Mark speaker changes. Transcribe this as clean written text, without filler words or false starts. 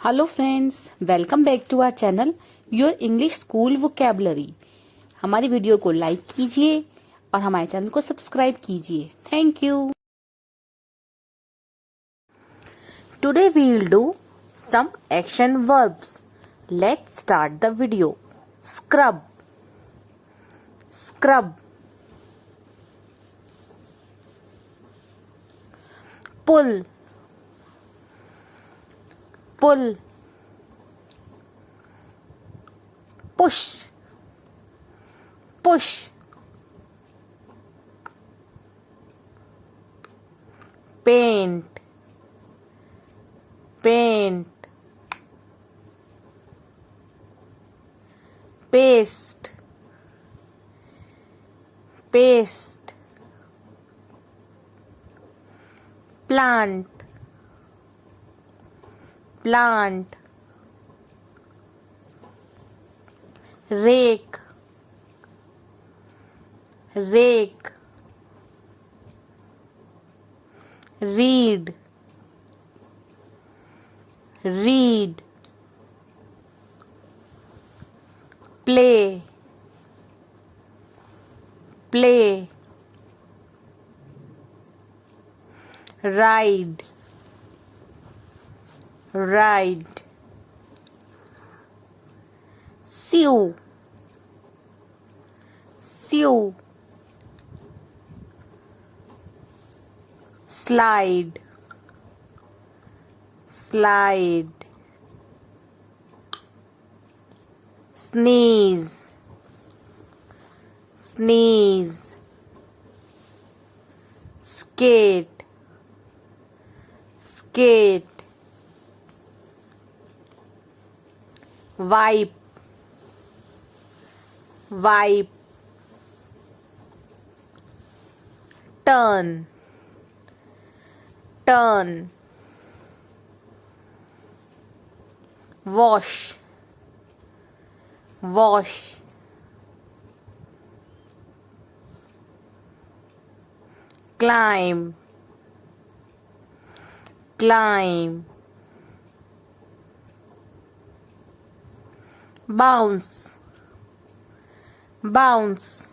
Speaker 1: Hello friends, welcome back to our channel your English school vocabulary. हमारी video को like कीजिए और हमारे चैनल को सब्सक्राइब कीजिए। Thank you. Today we will do some action verbs. Let's start the video. Scrub, scrub. Pull, pull, push, push, paint, paint, paste, paste, plant, plant, rake, rake, read, read, play, play, ride, ride, sew, sew, slide, slide, sneeze, sneeze, skate, skate, wipe, wipe, turn, turn, wash, wash, climb, climb, bounce, bounce,